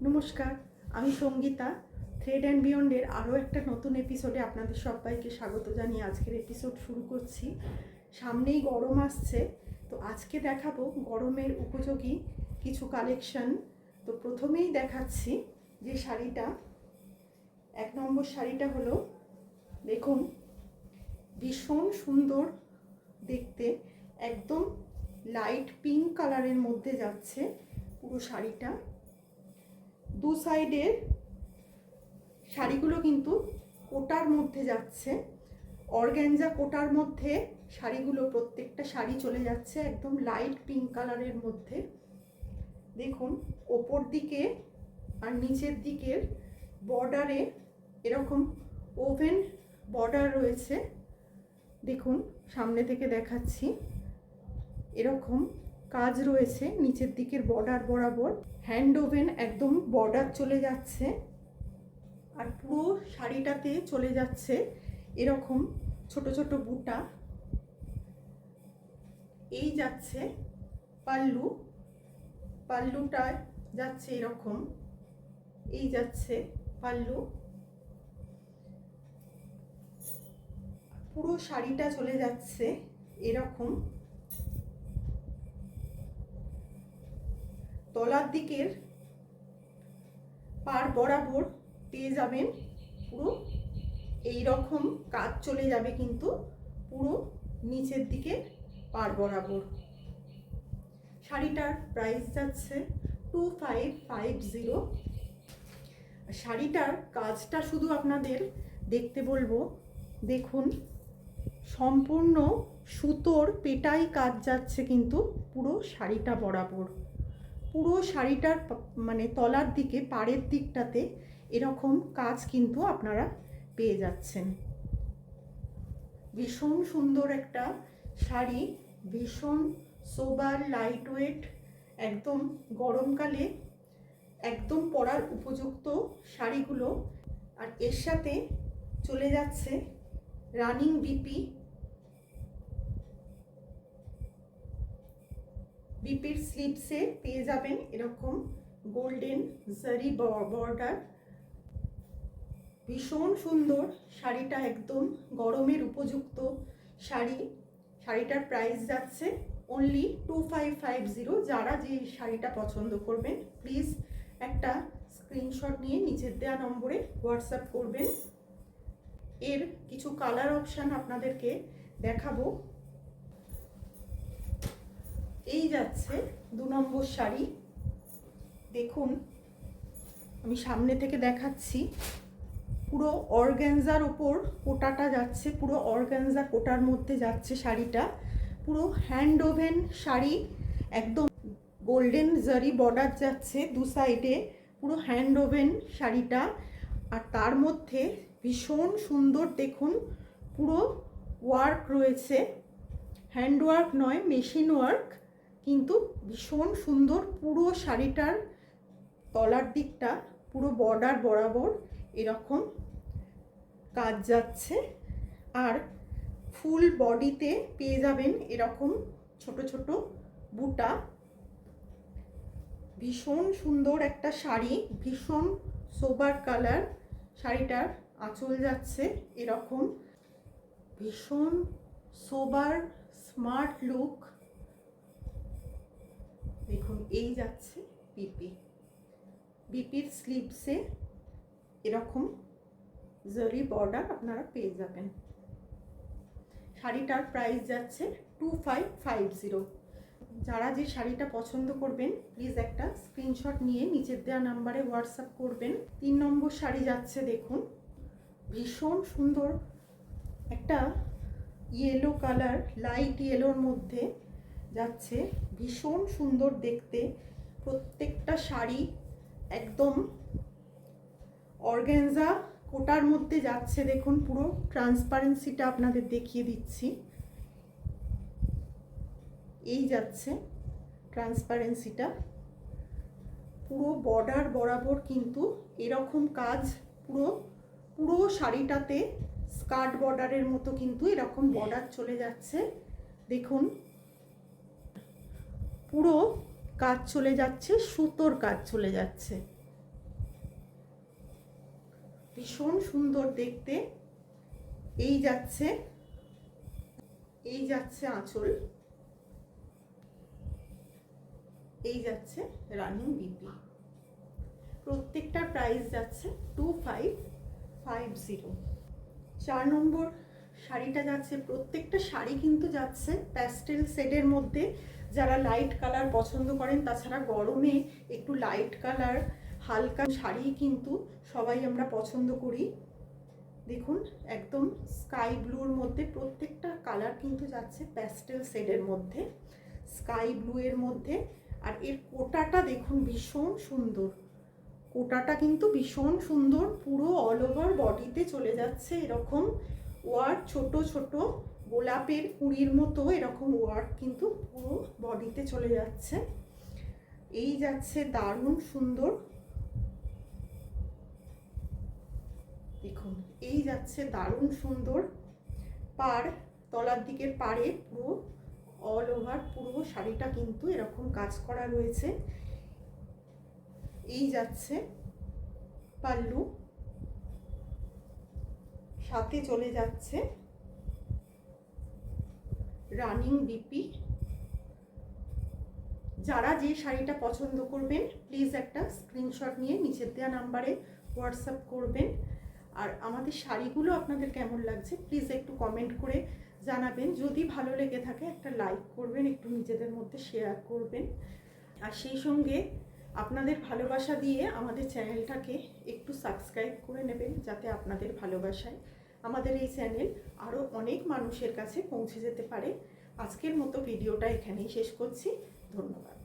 নমস্কার, আমি Sangeeta. Thread and বিয়ন্ডের আরও একটা নতুন এপিসোডে আপনাদের সবাইকে স্বাগত জানিয়ে আজকের এপিসোড শুরু করছি। সামনেই গরম আসছে, তো আজকে দেখাবো গরমের উপযোগী কিছু কালেকশন। তো প্রথমেই দেখাচ্ছি যে শাড়িটা, 1 নম্বর শাড়িটা হলো, দেখুন ভীষণ সুন্দর দেখতে, একদম লাইট পিঙ্ক কালারের মধ্যে যাচ্ছে পুরো শাড়িটা। দু সাইডের শাড়িগুলো কিন্তু কোটার মধ্যে যাচ্ছে, অর্গ্যানজা কোটার মধ্যে শাড়িগুলো, প্রত্যেকটা শাড়ি চলে যাচ্ছে একদম লাইট পিঙ্ক কালারের মধ্যে। দেখুন ওপর দিকে আর নিচের দিকের বর্ডারে এরকম ওভেন বর্ডার রয়েছে। দেখুন সামনে থেকে দেখাচ্ছি, এরকম কাজ রয়েছে নিচের দিকের বর্ডার বরাবর, হ্যান্ড ওভেন একদম বর্ডার চলে যাচ্ছে। আর পুরো শাড়িটাতে চলে যাচ্ছে এরকম ছোট ছোট বুটা। এই যাচ্ছে পাল্লু, পাল্লুটা যাচ্ছে এরকম, এই যাচ্ছে পাল্লু। পুরো শাড়িটা চলে যাচ্ছে এরকম। তলার দিকের পার বরাবর পেয়ে যাবেন পুরো এই রকম কাজ চলে যাবে, কিন্তু পুরো নিচের দিকে পার বরাবর। শাড়িটার প্রাইস যাচ্ছে 2550। শাড়িটার কাজটা শুধু আপনাদের দেখতে বলবো, দেখুন সম্পূর্ণ সুতোর পেটাই কাজ যাচ্ছে কিন্তু পুরো শাড়িটা বরাবর। পুরো শাড়িটার মানে তলার দিকে পাড়ের দিকটাতে এরকম কাজ কিন্তু আপনারা পেয়ে যাচ্ছেন। ভীষণ সুন্দর একটা শাড়ি, ভীষণ সোবার লাইট ওয়েট, একদম গরমকালে একদম পরার উপযুক্ত শাড়িগুলো। আর এর সাথে চলে যাচ্ছে রানিং বিপির স্লিপসে পেয়ে যাবেন এরকম গোল্ডেন জারি বর্ডার। ভীষণ সুন্দর শাড়িটা, একদম গরমের উপযুক্ত শাড়ি। শাড়িটার প্রাইস যাচ্ছে অনলি 2550। যারা যে শাড়িটা পছন্দ করবেন প্লিজ একটা স্ক্রিনশট নিয়ে নিচের দেওয়া নম্বরে হোয়াটসঅ্যাপ করবেন। এর কিছু কালার অপশান আপনাদেরকে দেখাবো। এই যাচ্ছে 2 নম্বর শাড়ি। দেখুন আমি সামনে থেকে দেখাচ্ছি, পুরো অর্গ্যানজার ওপর কোটাটা যাচ্ছে, পুরো অর্গ্যানজা কোটার মধ্যে যাচ্ছে শাড়িটা। পুরো হ্যান্ড ওভেন শাড়ি, একদম গোল্ডেন জারি বর্ডার যাচ্ছে দু সাইডে, পুরো হ্যান্ড ওভেন শাড়িটা। আর তার মধ্যে ভীষণ সুন্দর দেখুন পুরো ওয়ার্ক রয়েছে, হ্যান্ড ওয়ার্ক নয় মেশিন ওয়ার্ক, কিন্তু ভীষণ সুন্দর। পুরো শাড়িটার তলার দিকটা পুরো বর্ডার বরাবর এরকম কাজ যাচ্ছে। আর ফুল বডিতে পেয়ে যাবেন এরকম ছোট ছোট বুটা। ভীষণ সুন্দর একটা শাড়ি, ভীষণ সোবার কালার। শাড়িটার আঁচল যাচ্ছে এরকম, ভীষণ সোবার স্মার্ট লুক। দেখুন এই যাচ্ছে বিপির স্লিভসে এরকম জারি বর্ডার আপনারা পেয়ে যাবেন। শাড়িটার প্রাইস যাচ্ছে 2550। যারা যে শাড়িটা পছন্দ করবেন প্লিজ একটা স্ক্রিনশট নিয়ে নিচের দেওয়া নাম্বারে হোয়াটসঅ্যাপ করবেন। 3 নম্বর শাড়ি যাচ্ছে, দেখুন ভীষণ সুন্দর একটা ইয়েলো কালার, লাইট ইয়েলোর মধ্যে যাচ্ছে, ভীষণ সুন্দর দেখতে। প্রত্যেকটা শাড়ি একদম অর্গ্যানজা কোটার মধ্যে যাচ্ছে। দেখুন পুরো ট্রান্সপারেন্সিটা আপনাদের দেখিয়ে দিচ্ছি, এই যাচ্ছে ট্রান্সপারেন্সিটা। পুরো বর্ডার বরাবর কিন্তু এরকম কাজ, পুরো পুরো শাড়িটাতে স্কার্ট বর্ডারের মতো কিন্তু এরকম বর্ডার চলে যাচ্ছে। দেখুন পুরো কাজ চলে যাচ্ছে, সুতোর কাজ চলে যাচ্ছে। ভীষণ সুন্দর দেখতে। এই যাচ্ছে আঁচল, এই যাচ্ছে রানিং বিপি। প্রত্যেকটার প্রাইস যাচ্ছে 2550। 4 নম্বর শাড়িটা যাচ্ছে, প্রত্যেকটা শাড়ি কিন্তু যাচ্ছে প্যাস্টেল শেডের মধ্যে। যারা লাইট কালার পছন্দ করেন, তাছাড়া গরমে একটু লাইট কালার হালকা শাড়ি কিন্তু সবাই আমরা পছন্দ করি। দেখুন একদম স্কাই ব্লুর মধ্যে প্রত্যেকটা কালার কিন্তু যাচ্ছে প্যাস্টেল শেডের মধ্যে, স্কাই ব্লু এর মধ্যে। আর এর কোটাটা দেখুন ভীষণ সুন্দর, কোটাটা কিন্তু ভীষণ সুন্দর, পুরো অল ওভার বডিতে চলে যাচ্ছে এরকম ওয়ার্ক, ছোট ছোট গোলাপের কুঁড়ির মতো এরকম ওয়ার্ক কিন্তু পুরো বডিতে চলে যাচ্ছে। এই যাচ্ছে দারুণ সুন্দর, দেখুন এই যাচ্ছে দারুণ সুন্দর পাড়, তলার দিকের পাড়ে পুরো অল ওভার পুরো শাড়িটা কিন্তু এরকম কাজ করা রয়েছে। এই যাচ্ছে পাল্লু, সাথে চলে যাচ্ছে রানিং বিপি। যারা যে শাড়িটা পছন্দ করবেন প্লিজ একটা স্ক্রিনশট নিয়ে নিচের দেওয়া নাম্বারে হোয়াটসঅ্যাপ করবেন। আর আমাদের শাড়িগুলো আপনাদের কেমন লাগছে প্লিজ একটু কমেন্ট করে জানাবেন। যদি ভালো লেগে থাকে একটা লাইক করবেন, একটু নিজেদের মধ্যে শেয়ার করবেন। আর সেই সঙ্গে আপনাদের ভালোবাসা দিয়ে আমাদের চ্যানেলটাকে একটু সাবস্ক্রাইব করে নেবেন, যাতে আপনাদের ভালোবাসায় আমাদের এই চ্যানেল আরও অনেক মানুষের কাছে পৌঁছে যেতে পারে। আজকের মতো ভিডিওটা এখানেই শেষ করছি। ধন্যবাদ।